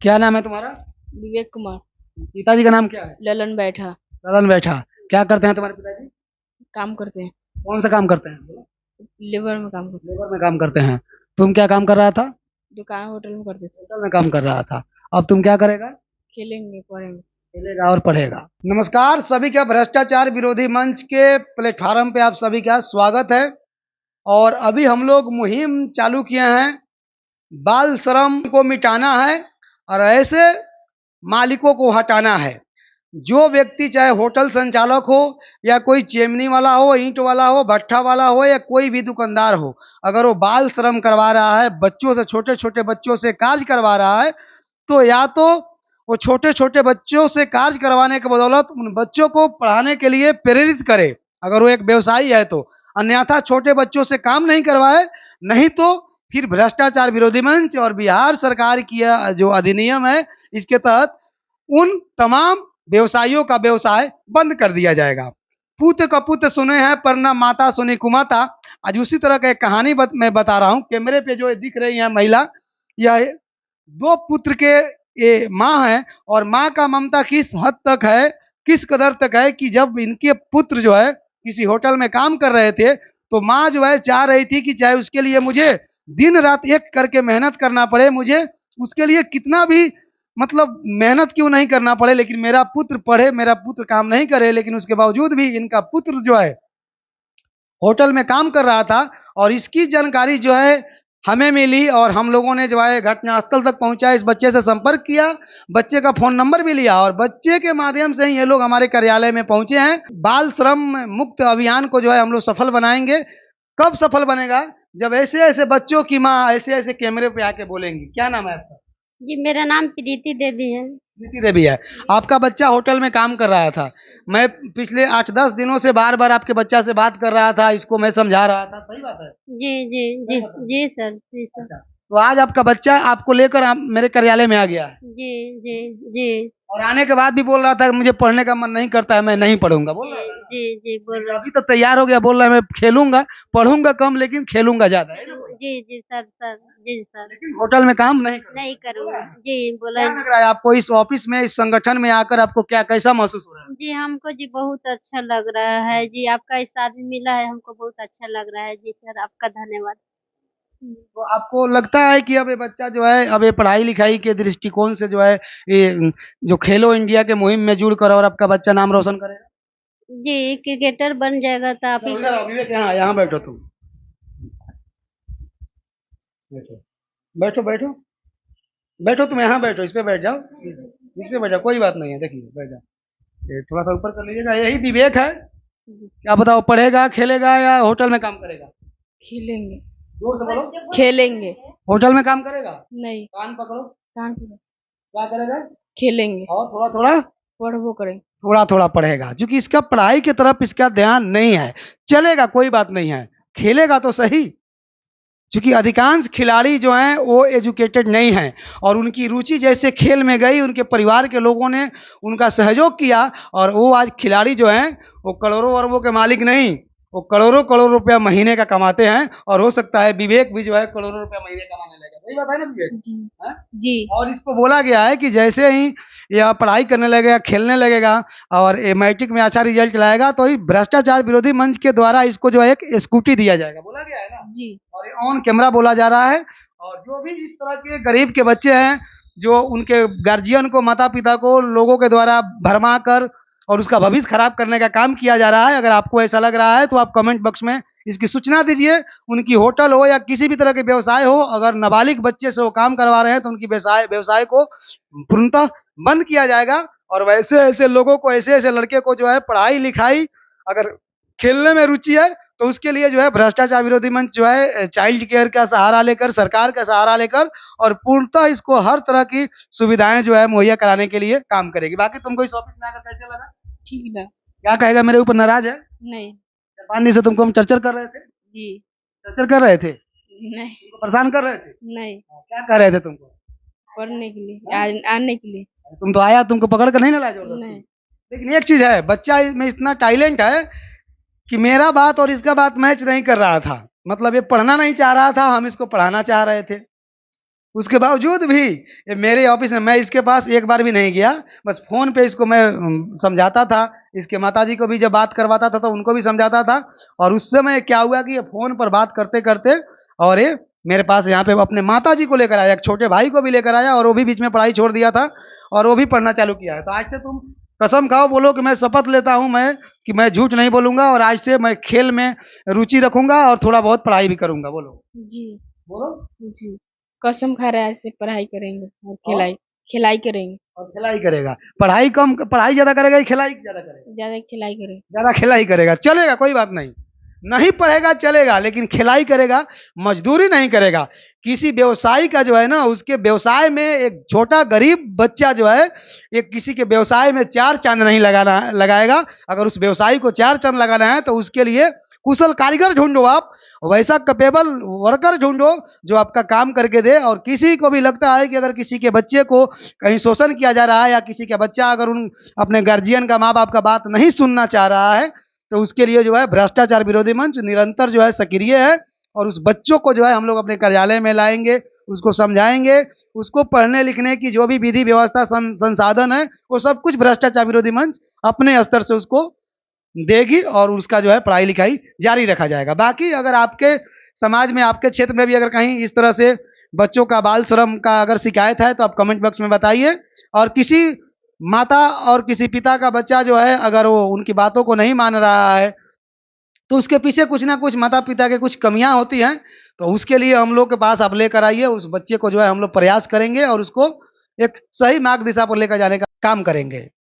क्या नाम है तुम्हारा? विवेक कुमार। पिताजी का नाम क्या है? ललन बैठा। ललन बैठा। क्या करते हैं तुम्हारे पिताजी? काम करते हैं। कौन सा काम करते हैं? बोलो। लेबर में काम करते हैं। लेबर में काम करते हैं। तुम क्या काम कर रहा था? दुकान होटल में करते थे। होटल में काम कर रहा था। अब तुम क्या करेगा? खेलेंगे पढ़ेंगे। खेलेगा और पढ़ेगा। नमस्कार सभी का भ्रष्टाचार विरोधी मंच के प्लेटफार्म पे आप सभी का स्वागत है। और अभी हम लोग मुहिम चालू किए हैं, बाल श्रम को मिटाना है और ऐसे मालिकों को हटाना है। जो व्यक्ति चाहे होटल संचालक हो या कोई चिमनी वाला हो, ईंट वाला हो, भट्ठा वाला हो या कोई भी दुकानदार हो, अगर वो बाल श्रम करवा रहा है, बच्चों से, छोटे छोटे बच्चों से कार्य करवा रहा है, तो या तो वो छोटे छोटे बच्चों से कार्य करवाने के बदौलत उन बच्चों को पढ़ाने के लिए प्रेरित करे, अगर वो एक व्यवसायी है तो। अन्यथा छोटे बच्चों से काम नहीं करवाए, नहीं तो फिर भ्रष्टाचार विरोधी मंच और बिहार सरकार की जो अधिनियम है, इसके तहत उन तमाम व्यवसायियों का व्यवसाय बंद कर दिया जाएगा। पूत कपूत सुने हैं पर न माता सुनी कुमाता। आज उसी तरह का एक कहानी मैं बता रहा हूँ। कैमरे पे जो दिख रही है महिला, यह दो पुत्र के ये माँ है। और माँ का ममता किस हद तक है, किस कदर तक है कि जब इनके पुत्र जो है किसी होटल में काम कर रहे थे, तो माँ जो है चाह रही थी कि चाहे उसके लिए मुझे दिन रात एक करके मेहनत करना पड़े, मुझे उसके लिए कितना भी मतलब मेहनत क्यों नहीं करना पड़े, लेकिन मेरा पुत्र पढ़े, मेरा पुत्र काम नहीं करे। लेकिन उसके बावजूद भी इनका पुत्र जो है होटल में काम कर रहा था। और इसकी जानकारी जो है हमें मिली और हम लोगों ने जो है घटनास्थल तक पहुंचा, इस बच्चे से संपर्क किया, बच्चे का फोन नंबर भी लिया और बच्चे के माध्यम से ही ये लोग हमारे कार्यालय में पहुंचे हैं। बाल श्रम मुक्त अभियान को जो है हम लोग सफल बनाएंगे। कब सफल बनेगा? जब ऐसे ऐसे बच्चों की माँ ऐसे ऐसे कैमरे पे आके बोलेंगी। क्या नाम है आपका? जी, मेरा नाम प्रीति देवी है। प्रीति देवी है। आपका बच्चा होटल में काम कर रहा था। मैं पिछले 8-10 दिनों से बार बार आपके बच्चा से बात कर रहा था, इसको मैं समझा रहा था, सही बात है? जी जी जी जी सर, जी सर। अच्छा, तो आज आपका बच्चा आपको लेकर मेरे कार्यालय में आ गया है जी जी जी और आने के बाद भी बोल रहा था मुझे पढ़ने का मन नहीं करता है, मैं नहीं पढ़ूंगा, बोल रहा जी था ना? जी जी बोल लेकिन रहे। अभी तो तैयार हो गया, बोल रहा है मैं खेलूंगा, पढ़ूंगा कम लेकिन खेलूंगा ज्यादा, है ना? जी जी सर, सर जी सर। लेकिन होटल में काम नहीं करूंगा, नहीं बोला करूँगा है? जी, बोला। क्या लग रहा है आपको इस ऑफिस में, इस संगठन में आकर आपको क्या कैसा महसूस हो रहा है? जी, हमको जी बहुत अच्छा लग रहा है जी, आपका इस साथ मिला है, हमको बहुत अच्छा लग रहा है जी सर, आपका धन्यवाद। तो आपको लगता है कि अब ये बच्चा जो है अब ये पढ़ाई लिखाई के दृष्टिकोण से जो है ये जो खेलो इंडिया के मुहिम में जुड़कर और आपका बच्चा नाम रोशन करेगा? जी, क्रिकेटर बन जाएगा तो आप ही। इधर आओ विवेक, यहाँ यहाँ बैठो तुम, बैठो बैठो बैठो बैठो, तुम यहाँ बैठो, इस पे बैठ जाओ, इस पे बैठ जाओ, कोई बात नहीं है, देखिए बैठ जाओ। ये थोड़ा सा ऊपर कर लीजिएगा, यही विवेक है। क्या बताओ, पढ़ेगा, खेलेगा या होटल में काम करेगा? खेलेंगे। जोर से बोलो। खेलेंगे। होटल में काम करेगा? नहीं। कान पकड़ो। काम करें। क्या करेगा? खेलेंगे। और थोड़ा थोड़ा, पढ़बो करें। थोड़ा थोड़ा पढ़ेगा, क्योंकि इसका पढ़ाई की तरफ इसका ध्यान नहीं है। चलेगा, कोई बात नहीं है, खेलेगा तो सही। क्योंकि अधिकांश खिलाड़ी जो हैं वो एजुकेटेड नहीं हैं और उनकी रुचि जैसे खेल में गई, उनके परिवार के लोगों ने उनका सहयोग किया और वो आज खिलाड़ी जो हैं वो करोड़ों अरबों के मालिक नहीं, वो करोड़ों करोड़ रुपया महीने का कमाते हैं। और हो सकता है विवेक भी जो है करोड़ों रुपया महीने कमाने लगे, सही बात है ना विवेक? जी। हाँ? जी। और इसको बोला गया है कि जैसे ही यह पढ़ाई करने लगेगा, खेलने लगेगा और मैट्रिक में अच्छा रिजल्ट लाएगा, तो ही भ्रष्टाचार विरोधी मंच के द्वारा इसको जो है एक स्कूटी दिया जाएगा, बोला गया है ना? जी। और ये ऑन कैमरा बोला जा रहा है। और जो भी इस तरह के गरीब के बच्चे हैं, जो उनके गार्जियन को, माता पिता को लोगों के द्वारा भरमा कर और उसका भविष्य खराब करने का काम किया जा रहा है, अगर आपको ऐसा लग रहा है तो आप कमेंट बॉक्स में इसकी सूचना दीजिए। उनकी होटल हो या किसी भी तरह के व्यवसाय हो, अगर नाबालिग बच्चे से वो काम करवा रहे हैं तो उनकी व्यवसाय व्यवसाय को पूर्णतः बंद किया जाएगा। और वैसे ऐसे लोगों को, ऐसे ऐसे लड़के को जो है पढ़ाई लिखाई, अगर खेलने में रुचि है तो उसके लिए जो है भ्रष्टाचार विरोधी मंच जो है चाइल्ड केयर का सहारा लेकर, सरकार का सहारा लेकर और पूर्णतः इसको हर तरह की सुविधाएं जो है मुहैया कराने के लिए काम करेगी। बाकी तुमको इस ऑफिस में आकर कैसे लगा? ठीक है। क्या कहेगा, मेरे ऊपर नाराज है? नहीं। 5 दिन से तुमको हम चर्चा कर रहे थे, जी। चर्चा कर रहे थे, नहीं। तुमको परेशान कर रहे थे? नहीं। क्या कह रहे थे तुमको? पढ़ने के लिए, आने के लिए। तुम तो आया, तुमको पकड़ कर नहीं ना लाया जबरदस्ती। नहीं। लेकिन एक चीज है, बच्चा में इतना टैलेंट है कि मेरा बात और इसका बात मैच नहीं कर रहा था। मतलब ये पढ़ना नहीं चाह रहा था, हम इसको पढ़ाना चाह रहे थे। उसके बावजूद भी ये मेरे ऑफिस में, मैं इसके पास एक बार भी नहीं गया, बस फ़ोन पे इसको मैं समझाता था। इसके माताजी को भी जब बात करवाता था तो उनको भी समझाता था। और उस समय क्या हुआ कि ये फ़ोन पर बात करते-करते और ये मेरे पास यहाँ पे अपने माताजी को लेकर आया, एक छोटे भाई को भी लेकर आया और वो भी बीच में पढ़ाई छोड़ दिया था और वो भी पढ़ना चालू किया है। तो आज से तुम कसम खाओ, बोलो कि मैं शपथ लेता हूँ मैं कि मैं झूठ नहीं बोलूँगा और आज से मैं खेल में रुचि रखूँगा और थोड़ा बहुत पढ़ाई भी करूँगा। बोलो, जी बोलो। जी कसम खा रहा है, ऐसे पढ़ाई करेंगे और खिलाई खिलाई करेंगे। और खिलाई करेगा। पढ़ाई ज़्यादा करेगा कि खिलाई ज़्यादा करेगा? ज्यादा खिलाई करेंगे। ज़्यादा खिलाई करेगा, चलेगा कोई बात नहीं। नहीं पढ़ेगा चलेगा, लेकिन खिलाई करेगा, मज़दूरी नहीं करेगा। किसी व्यवसायी का जो है ना, उसके व्यवसाय में एक छोटा गरीब बच्चा जो है, ये किसी के व्यवसाय में 4 चाँद नहीं लगाएगा। अगर उस व्यवसायी को 4 चाँद लगाना है तो उसके लिए कुशल कारीगर ढूँढो आप, वैसा कैपेबल वर्कर ढूँढो जो आपका काम करके दे। और किसी को भी लगता है कि अगर किसी के बच्चे को कहीं शोषण किया जा रहा है या किसी का बच्चा अगर उन अपने गार्जियन का, माँ-बाप का बात नहीं सुनना चाह रहा है, तो उसके लिए जो है भ्रष्टाचार विरोधी मंच निरंतर जो है सक्रिय है। और उस बच्चों को जो है हम लोग अपने कार्यालय में लाएँगे, उसको समझाएँगे, उसको पढ़ने लिखने की जो भी विधि व्यवस्था संसाधन है, वो सब कुछ भ्रष्टाचार विरोधी मंच अपने स्तर से उसको देगी और उसका जो है पढ़ाई लिखाई जारी रखा जाएगा। बाकी अगर आपके समाज में, आपके क्षेत्र में भी अगर कहीं इस तरह से बच्चों का बाल श्रम का अगर शिकायत है तो आप कमेंट बॉक्स में बताइए। और किसी माता और किसी पिता का बच्चा जो है अगर वो उनकी बातों को नहीं मान रहा है तो उसके पीछे कुछ ना कुछ माता पिता के कुछ कमियां होती हैं, तो उसके लिए हम लोग के पास आप लेकर आइए। उस बच्चे को जो है हम लोग प्रयास करेंगे और उसको एक सही मार्ग दिशा पर लेकर जाने का काम करेंगे।